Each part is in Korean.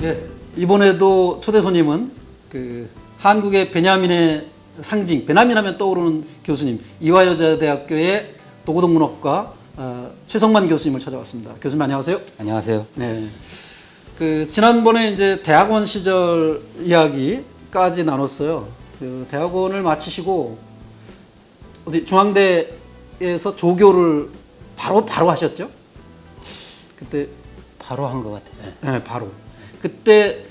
예, 이번에도 초대 손님은 그 한국의 베냐민의 상징, 베냐민 하면 떠오르는 교수님, 이화여자대학교의 도고동문학과 최성만 교수님을 찾아왔습니다. 교수님 안녕하세요. 안녕하세요. 네. 그 지난번에 이제 대학원 시절 이야기까지 나눴어요. 그 대학원을 마치시고 어디 중앙대에서 조교를 바로 하셨죠? 그때 바로 한 것 같아요. 네, 바로. 그때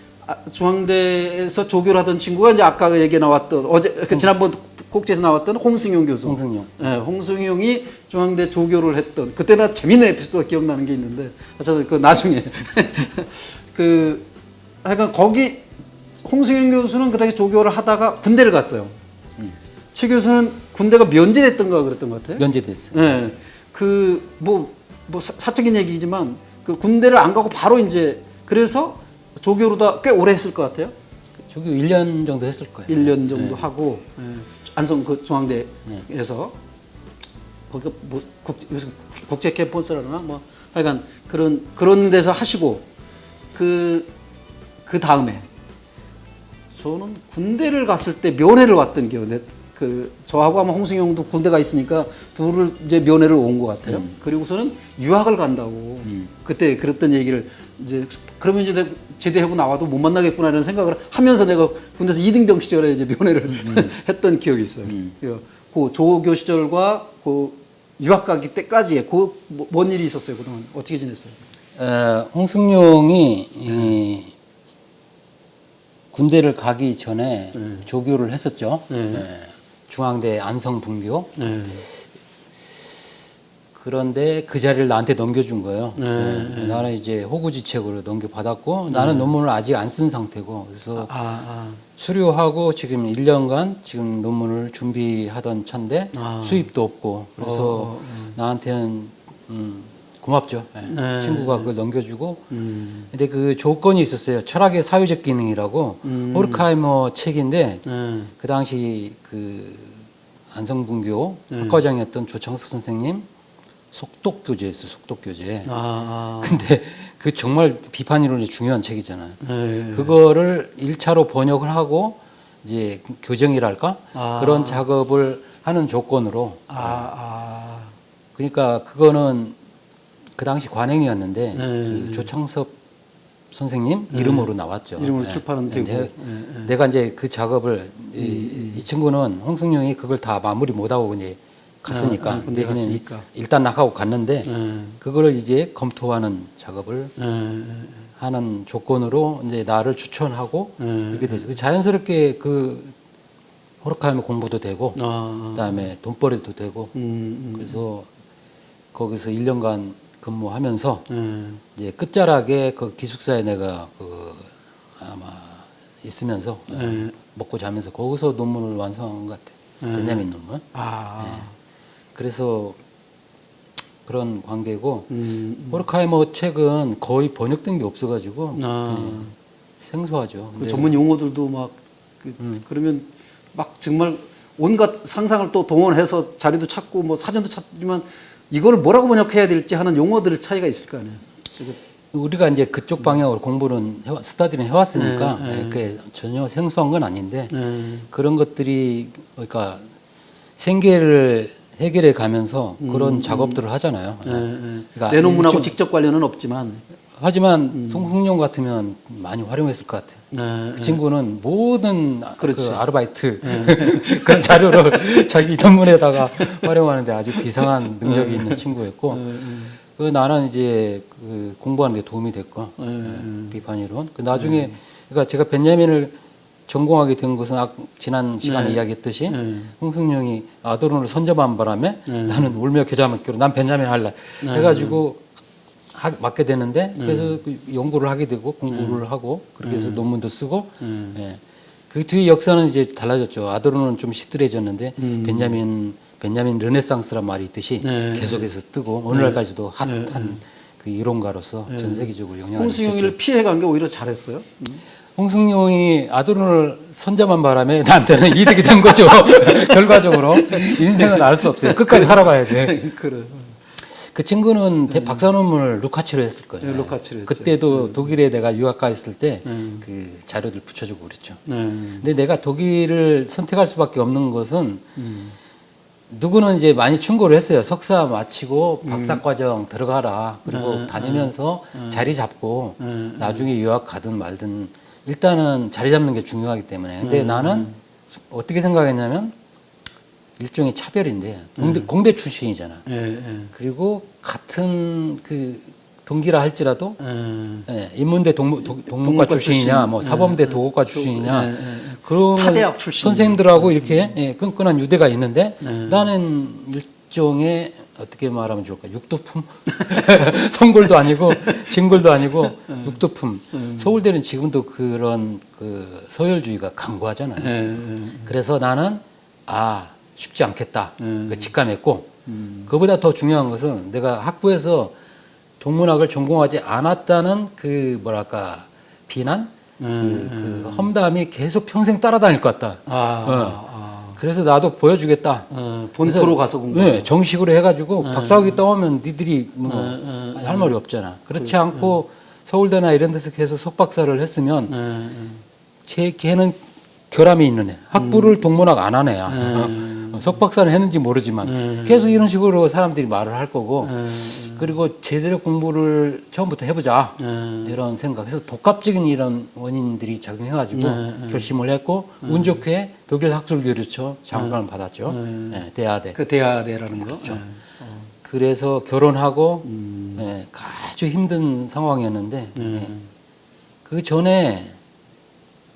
중앙대에서 조교를 하던 친구가 이제 아까 얘기 나왔던 어제 지난번 꼭지에서 나왔던 홍승용 교수. 홍승용. 네, 홍승용이 중앙대 조교를 했던 그때나 재밌는 에피소드가 기억나는 게 있는데 저도 그 나중에 그 하여간 거기 홍승용 교수는 그다음에 조교를 하다가 군대를 갔어요. 최 교수는 군대가 면제됐던가 그랬던 것 같아요. 면제됐어요. 네, 그 뭐 사적인 얘기지만 그 군대를 안 가고 바로 이제 그래서 조교로다 꽤 오래 했을 것 같아요. 조교 1년 정도 했을 거예요. 1년 정도 하고 안성 그 중앙대에서 거기가 뭐 국제 캠퍼스라나 뭐 하여간 그런 데서 하시고 그 다음에 저는 군대를 갔을 때 면회를 왔던 기억이 그 저하고 아마 홍승용도 군대가 있으니까 둘을 이제 면회를 온 것 같아요. 그리고서는 유학을 간다고 그때 그랬던 얘기를 이제 그러면 이제 내가 제대하고 나와도 못 만나겠구나 이런 생각을 하면서 내가 군대에서 2등병 시절에 이제 면회를 했던 기억이 있어요. 그 조교 시절과 그 유학 가기 때까지의 뭔 일이 있었어요 그동안 어떻게 지냈어요? 홍승용이 군대를 가기 전에 조교를 했었죠. 중앙대 안성분교. 그런데 그 자리를 나한테 넘겨준 거예요. 나는 이제 호구지책으로 넘겨받았고 나는 논문을 아직 안 쓴 상태고 그래서 수료하고 지금 1년간 지금 논문을 준비하던 차인데 수입도 없고 그래서 나한테는 고맙죠. 친구가 그걸 넘겨주고 근데 그 조건이 있었어요. 철학의 사회적 기능이라고 호르카이머 책인데 그 당시 그 안성분교 학과장이었던 조창석 선생님 속독 교재였어요. 속독 교재. 근데 그 정말 비판 이론이 중요한 책이잖아요. 그거를 1차로 번역을 하고 이제 교정이랄까 그런 작업을 하는 조건으로. 그러니까 그거는 그 당시 관행이었는데 그 조창섭 선생님 이름으로 나왔죠. 이름으로 출판은 되고. 내가 이제 그 작업을 이 친구는 홍승용이 그걸 다 마무리 못하고 이제 갔으니까 대신에 일단 나가고 갔는데 그거를 이제 검토하는 작업을 하는 조건으로 이제 나를 추천하고 이렇게 됐어요. 자연스럽게 그 호르카이머 공부도 되고 그다음에 돈벌이도 되고 그래서 거기서 1년간 근무하면서 이제 끝자락에 그 기숙사에 내가 그 아마 있으면서 먹고 자면서 거기서 논문을 완성한 것 같아요. 베냐민 논문. 그래서 그런 관계고 호르카이머 책은 거의 번역된 게 없어가지고 생소하죠. 그 전문 용어들도 막 그러면 막 정말 온갖 상상을 또 동원해서 자료도 찾고 뭐 사전도 찾지만 이걸 뭐라고 번역해야 될지 하는 용어들 차이가 있을 거 아니에요. 우리가 이제 그쪽 방향으로 공부는 스터디는 해왔으니까 그게 전혀 생소한 건 아닌데 그런 것들이 그러니까 생계를 해결해 가면서 그런 작업들을 하잖아요. 그러니까 내 논문하고 직접 관련은 없지만 하지만 송승용 같으면 많이 활용했을 것 같아요. 그 친구는 모든 그 아르바이트 그런 자료를 자기 논문에다가 활용하는데 아주 비상한 능력이 있는 친구였고 그 나는 이제 그 공부하는 데 도움이 됐고 비판 이론. 그 나중에 그러니까 제가 베냐민을 전공하게 된 것은 지난 시간에 이야기했듯이 홍승용이 아도론을 선점한 바람에 나는 울며 겨자 먹기로 난 베냐민 할래 해가지고 맡게 되는데 그래서 그 연구를 하게 되고 공부를 하고 그렇게 해서 논문도 쓰고 그 뒤에 역사는 이제 달라졌죠. 아도론은 좀 시들해졌는데 베냐민 르네상스란 말이 있듯이 계속해서 뜨고 오늘날까지도 핫한 그 이론가로서 전 세계적으로 영향을 미쳤죠. 홍승용이를 피해간 게 오히려 잘했어요. 홍승용이 아도론을 선점한 바람에 나한테는 이득이 된 거죠. 결과적으로 인생은 알 수 없어요. 끝까지 살아봐야지. 그래. 그 친구는 박사 논문을 루카치로 했을 거예요. 네, 루카치로 했죠. 그때도 독일에 내가 유학 가 있을 때 그 자료들 붙여주고 그랬죠. 근데 내가 독일을 선택할 수밖에 없는 것은 누구는 이제 많이 충고를 했어요. 석사 마치고 박사과정 들어가라. 그리고 다니면서 자리 잡고 나중에 유학 가든 말든 일단은 자리 잡는 게 중요하기 때문에. 근데 나는 어떻게 생각했냐면 일종의 차별인데 공대 출신이잖아. 그리고 같은 그 동기라 할지라도 인문대 동문과 출신이냐, 뭐 사범대 도곡과 출신이냐 그런 타대학 출신 선생님들하고 이렇게 끈끈한 유대가 있는데 나는 일종의 어떻게 말하면 좋을까? 육도품? 성골도 아니고 진골도 아니고 육도품. 서울대는 지금도 그런 그 서열주의가 강고하잖아요. 그래서 나는 쉽지 않겠다. 직감했고 그보다 더 중요한 것은 내가 학부에서 동문학을 전공하지 않았다는 그 뭐랄까 비난, 그 험담이 계속 평생 따라다닐 것 같다. 그래서 나도 보여주겠다. 본토로 가서 공부하고. 네, 정식으로 해가지고 박사학위 따오면 니들이 뭐 할 말이 없잖아. 그렇지 않고 서울대나 이런 데서 계속 석박사를 했으면 제 걔는 결함이 있는 애. 학부를 동문학 안 한 애야. 석박사는 했는지 모르지만 계속 이런 식으로 사람들이 말을 할 거고 그리고 제대로 공부를 처음부터 해보자 이런 생각. 그래서 복합적인 이런 원인들이 작용해가지고 결심을 했고 운 좋게 독일 학술교류처 장관을 받았죠. 대하대. 그 대하대라는 거. 그렇죠. 그래서 결혼하고 아주 힘든 상황이었는데 그 전에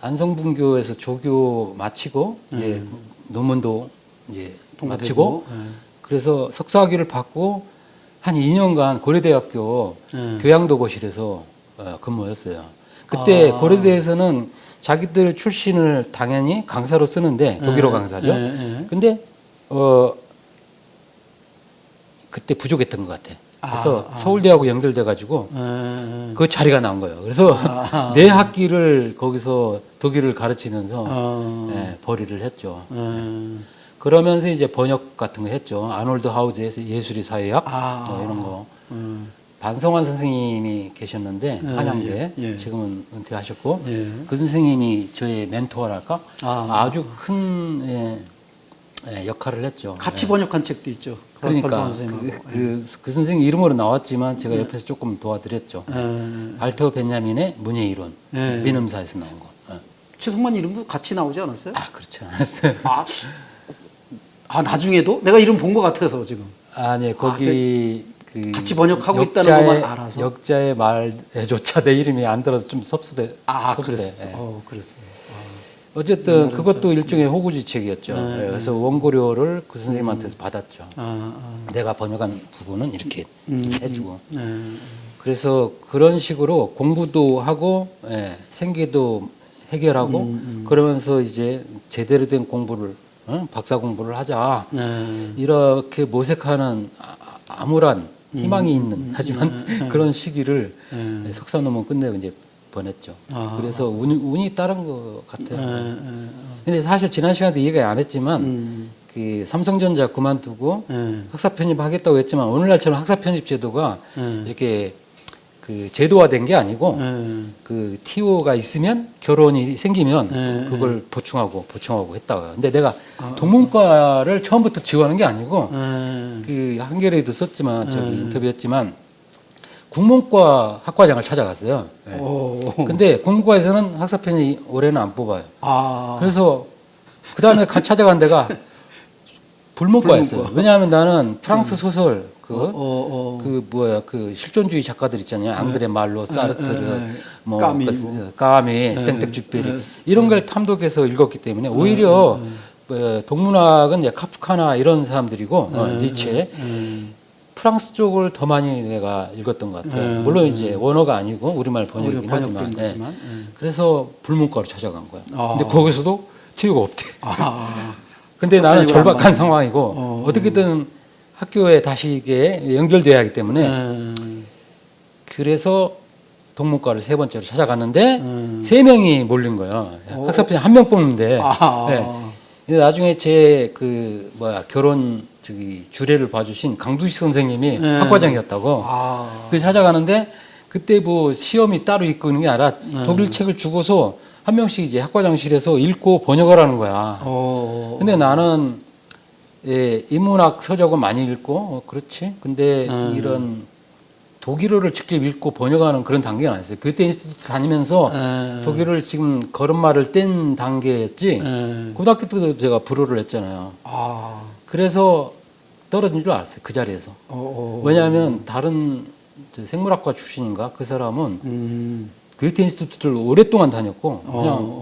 안성분교에서 조교 마치고 이제 논문도 이제 마치고 그래서 석사학위를 받고 한 2년간 고려대학교 교양도거실에서 근무했어요. 그때 고려대에서는 자기들 출신을 당연히 강사로 쓰는데 독일어 강사죠. 근데 그때 부족했던 것 같아. 그래서 서울대하고 연결돼 가지고 그 자리가 나온 거예요. 그래서 네 학기를 거기서 독일을 가르치면서 벌이를 했죠. 그러면서 이제 번역 같은 거 했죠. 아놀드 하우즈에서 예술의 사회학 이런 거. 반성환 선생님이 계셨는데 한양대 지금은 은퇴하셨고 그 선생님이 저의 멘토랄까 아주 큰 역할을 했죠. 같이 번역한 책도 있죠. 그러니까 그 선생님 이름으로 나왔지만 제가 옆에서 조금 도와드렸죠. 알테오 벤야민의 문예 이론 민음사에서 나온 거. 최성만 이름도 같이 나오지 않았어요? 그렇지 않았어요. 나중에도 내가 이름 본 것 같아서 지금. 아니 거기 그 같이 번역하고 있다는 것만 알아서. 역자의 말에조차 내 이름이 안 들어서 좀 섭섭해. 그랬어. 그랬어요. 어쨌든 그것도 일종의 호구지책이었죠. 그래서 원고료를 그 선생님한테서 받았죠. 내가 번역한 부분은 이렇게 해주고. 그래서 그런 식으로 공부도 하고 생계도 해결하고 그러면서 이제 제대로 된 공부를 박사 공부를 하자. 이렇게 모색하는 암울한 희망이 있는 하지만 그런 시기를 석사 논문 끝내고 이제 보냈죠. 그래서 운이 따른 것 같아요. 근데 사실 지난 시간에도 얘기 안 했지만 그 삼성전자 그만두고 학사 편입하겠다고 했지만 오늘날처럼 학사 편입 제도가 이렇게 그 제도화된 게 아니고 그 TO가 있으면 결혼이 생기면 그걸 보충하고 했다고요. 근데 내가 동문과를 처음부터 지원한 게 아니고 그 한겨레에도 썼지만 저기 인터뷰했지만 국문과 학과장을 찾아갔어요. 근데 국문과에서는 학사 편입 올해는 안 뽑아요. 그래서 그 다음에 찾아간 데가 불문과였어요. 왜냐하면 나는 프랑스 소설 그 실존주의 작가들 있잖아요. 앙드레 말로, 사르트르, 뭐 까미, 생텍쥐페리 이런 걸 탐독해서 읽었기 때문에 오히려 동문학은 카프카나 이런 사람들이고 니체 프랑스 쪽을 더 많이 내가 읽었던 것 같아요. 물론 이제 원어가 아니고 우리말 번역이긴 하지만. 그래서 불문과로 찾아간 거야. 근데 거기서도 TO가 없대. 근데 나는 절박한 상황이고 어떻게든 학교에 다시 이게 연결돼야 하기 때문에 그래서 동문과를 세 번째로 찾아갔는데 세 명이 몰린 거예요. 학사 편입 한 명 뽑는데. 근데 나중에 제 결혼 저기 주례를 봐주신 강두식 선생님이 네. 학과장이었다고. 아. 그래서 찾아가는데 그때 뭐 시험이 따로 있고 그런 게 아니라 독일 책을 주고서 한 명씩 이제 학과장실에서 읽고 번역하라는 거야. 근데 나는 예, 인문학 서적은 많이 읽고 그렇지. 근데 이런 독일어를 직접 읽고 번역하는 그런 단계는 아니었어요. 그때 인스티튜트 다니면서 독일어를 지금 걸음마를 뗀 단계였지. 고등학교 때도 제가 불어를 했잖아요. 아. 그래서 떨어진 줄 알았어요. 그 자리에서. 왜냐하면 다른 저 생물학과 출신인가 그 사람은 그레이트 인스티튜트를 오랫동안 다녔고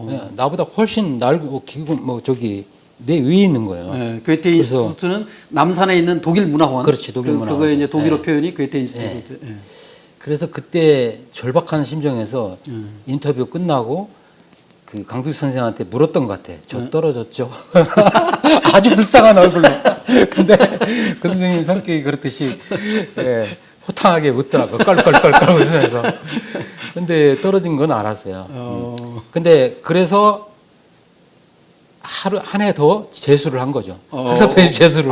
그냥 나보다 훨씬 날고 기고 뭐 저기 내 위에 있는 거예요. 네, 괴테 인스티튜트는 남산에 있는 독일 문화원. 그렇지, 독일 문화원. 그거의 이제 독일어 표현이 괴테 인스티튜트. 예. 그래서 그때 절박한 심정에서 인터뷰 끝나고 그 강두식 선생한테 물었던 것 같아. 저 떨어졌죠. 아주 불쌍한 얼굴로. 근데 그 선생님 성격이 그렇듯이 예, 호탕하게 웃더라고. 껄껄껄껄 웃으면서. 근데 떨어진 건 알았어요. 근데 그래서 한 해 더 재수를 한 거죠. 학사편입 재수를.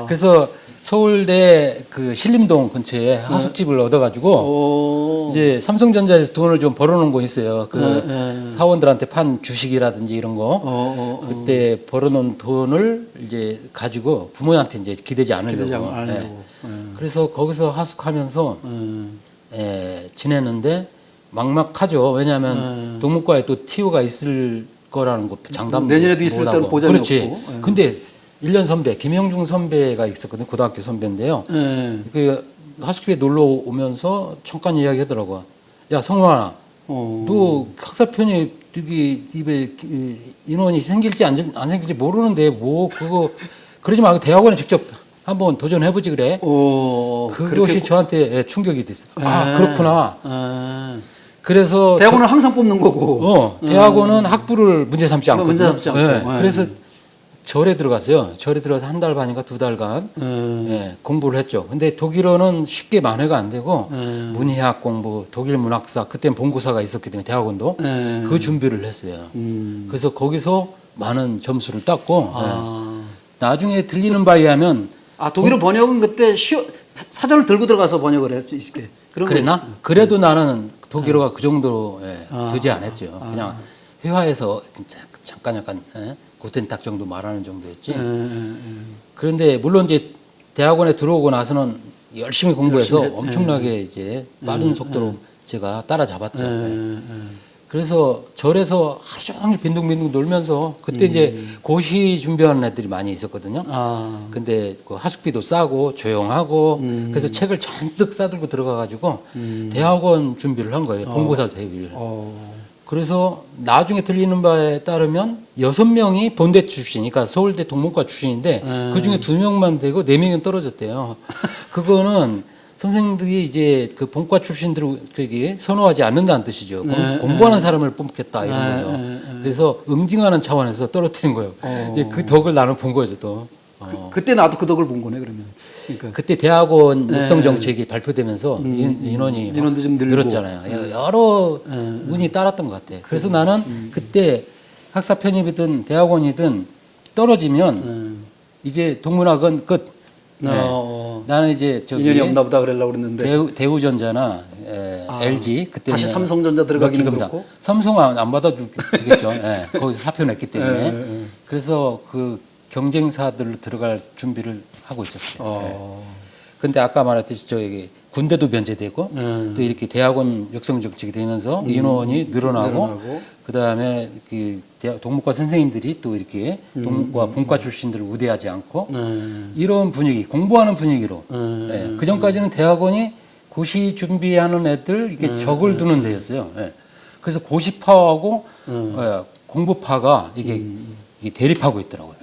그래서 서울대 그 신림동 근처에 하숙집을 얻어가지고 이제 삼성전자에서 돈을 좀 벌어놓은 거 있어요. 그 사원들한테 판 주식이라든지 이런 거. 그때 벌어놓은 돈을 이제 가지고 부모한테 이제 기대지 않으려고. 그래서 거기서 하숙하면서 지내는데 막막하죠. 왜냐하면 동문과에 또 TU가 있을 거라는 거 장담 내년에도 있을 때는 보장이 그렇지. 없고. 근데 1년 선배 김영중 선배가 있었거든요. 고등학교 선배인데요. 그 하숙집에 놀러 오면서 잠깐 이야기하더라고요. 야 성환아, 너 학사 편입 입에 인원이 생길지 안 생길지 모르는데 뭐 그거 그러지 말고 대학원에 직접 한번 도전해보지 그래. 그것이 저한테 충격이 됐어요. 아 그렇구나. 그래서 대학원은 항상 뽑는 거고. 대학원은 학부를 문제 삼지 않거든요. 문제 삼지 않고. 네. 그래서 절에 들어갔어요. 절에 들어가서 한 달 반인가 두 달간 공부를 했죠. 근데 독일어는 쉽게 만회가 안 되고 문희학 공부, 독일 문학사, 그때는 본고사가 있었기 때문에 대학원도 그 준비를 했어요. 그래서 거기서 많은 점수를 땄고 나중에 들리는 바에 의하면 독일어 번역은 그때 사전을 들고 들어가서 번역을 할 수 있게. 그랬나? 그래도 나는 독일어가 그 정도로 되지 않았죠. 그냥 회화에서 잠깐 구텐탁 정도 말하는 정도였지. 그런데 물론 이제 대학원에 들어오고 나서는 열심히 공부해서 엄청나게 이제 빠른 속도로 제가 따라잡았죠. 그래서 절에서 하루 종일 빈둥빈둥 놀면서 그때 이제 고시 준비하는 애들이 많이 있었거든요. 근데 그 하숙비도 싸고 조용하고 그래서 책을 잔뜩 싸들고 들어가가지고 대학원 준비를 한 거예요. 본고사 대비를. 그래서 나중에 들리는 바에 따르면 6명이 본대 출신, 그러니까 서울대 동문과 출신인데 그 중에 2명만 되고 4명은 떨어졌대요. 그거는 선생님들이 이제 그 본과 출신들을 선호하지 않는다는 뜻이죠. 공부하는 사람을 뽑겠다 이런 거죠. 그래서 응징하는 차원에서 떨어뜨린 거예요. 이제 그 덕을 나는 본 거죠 또. 그때 나도 그 덕을 본 거네 그러면. 그러니까. 그때 대학원 육성 정책이 발표되면서 인원도 좀 늘었잖아요. 여러 운이 따랐던 것 같아. 그래서 나는 그때 학사 편입이든 대학원이든 떨어지면 이제 동문학은 끝. 나는 이제 저기 인연이 없나 보다 그러려고 그랬는데 대우전자나 LG 그때 다시 삼성전자 들어가기는 그렇고 삼성 안 받아주겠죠. 거기서 사표 냈기 때문에 그래서 그 경쟁사들로 들어갈 준비를 하고 있었어요. 근데 아까 말했듯이 저기 군대도 변제되고 또 이렇게 대학원 육성 정책이 되면서 인원이 늘어나고 그다음에 그 동문과 선생님들이 또 이렇게 동문과 본과 출신들을 우대하지 않고 이런 분위기, 공부하는 분위기로 그 전까지는 대학원이 고시 준비하는 애들 이렇게 적을 두는 데였어요. 그래서 고시파하고 공부파가 이게 대립하고 있더라고요.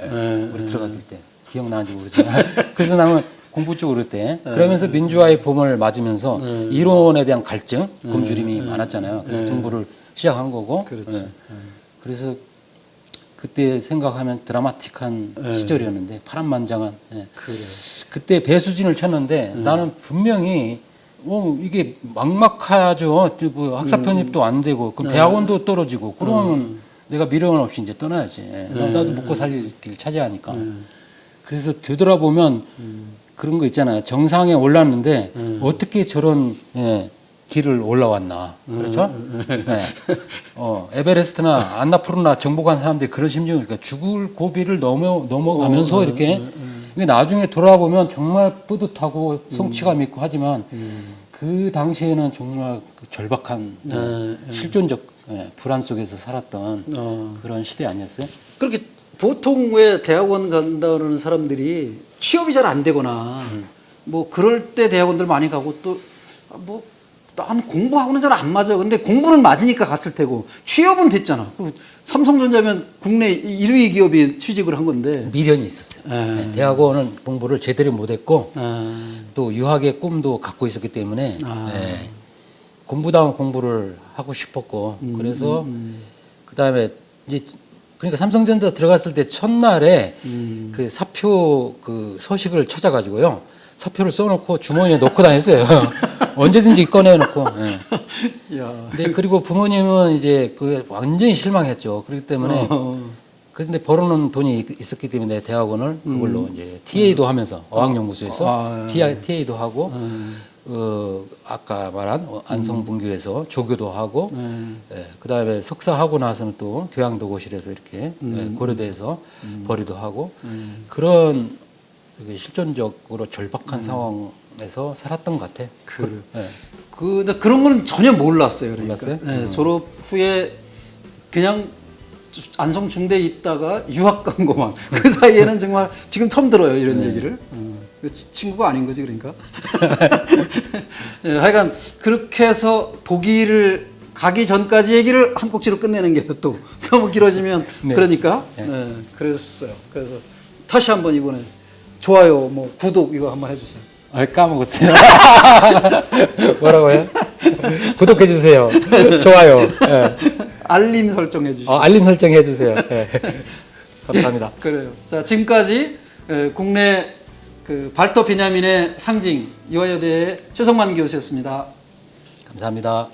우리 들어갔을 때 기억나는지 모르지만 그래서 나는 공부 쪽으로 그때 그러면서 민주화의 봄을 맞으면서 이론에 대한 갈증, 굶주림이 많았잖아요. 그래서 공부를 시작한 거고. 그래서 그때 생각하면 드라마틱한 시절이었는데 파란만장한. 그때 배수진을 쳤는데 나는 분명히 이게 막막하죠. 뭐 학사 편입도 안 되고 그럼 대학원도 떨어지고 그러면 내가 미련 없이 이제 떠나야지. 나도 먹고 살릴 길 찾아야 하니까. 그래서 되돌아보면 그런 거 있잖아요. 정상에 올랐는데 어떻게 저런 길을 올라왔나. 그렇죠? 네. 에베레스트나 안나푸르나 정복한 사람들이 그런 심정이니까 죽을 고비를 넘어가면서 이렇게 근데 나중에 돌아보면 정말 뿌듯하고 성취감 있고 하지만 그 당시에는 정말 그 절박한 실존적 불안 속에서 살았던 그런 시대 아니었어요? 그렇게 보통 왜 대학원 간다는 사람들이 취업이 잘 안 되거나 뭐 그럴 때 대학원들 많이 가고 또 뭐 난 공부하고는 잘 안 맞아. 근데 공부는 맞으니까 갔을 테고 취업은 됐잖아. 삼성전자면 국내 1위 기업이 취직을 한 건데 미련이 있었어요. 네, 대학원은 공부를 제대로 못했고 또 유학의 꿈도 갖고 있었기 때문에 공부다운 공부를 하고 싶었고 그래서 그 다음에 이제 그러니까 삼성전자 들어갔을 때 첫날에 그 사표 그 서식을 찾아가지고요. 사표를 써놓고 주머니에 넣고 다녔어요. 언제든지 꺼내놓고. 근데 그리고 부모님은 이제 그 완전히 실망했죠. 그렇기 때문에 그런데 벌어놓은 돈이 있었기 때문에 대학원을 그걸로 이제 TA도 하면서 어학연구소에서 TA도 하고 아까 말한 안성분교에서 조교도 하고 그다음에 석사하고 나서는 또 교양도고실에서 이렇게 고려대에서 벌이도 하고 그런 되게 실존적으로 절박한 상황에서 살았던 것 같아. 근데 그런 거는 전혀 몰랐어요. 그러니까. 몰랐어요? 졸업 후에 그냥 안성 중대에 있다가 유학 간 거만. 그 사이에는 정말 지금 처음 들어요 이런 얘기를. 친구가 아닌 거지 그러니까. 하여간 그렇게 해서 독일을 가기 전까지 얘기를 한 꼭지로 끝내는 게 또 너무 길어지면 그러니까 그랬어요. 그래서 다시 한번 이번에 좋아요, 뭐 구독 이거 한번 해주세요. 까먹었어요. 뭐라고요? 구독해 주세요. 좋아요. 알림 설정 해주시고. 알림 설정 해주세요. 감사합니다. 그래요. 자, 지금까지 국내 그 발터 베냐민의 상징 이화여대의 최성만 교수였습니다. 감사합니다.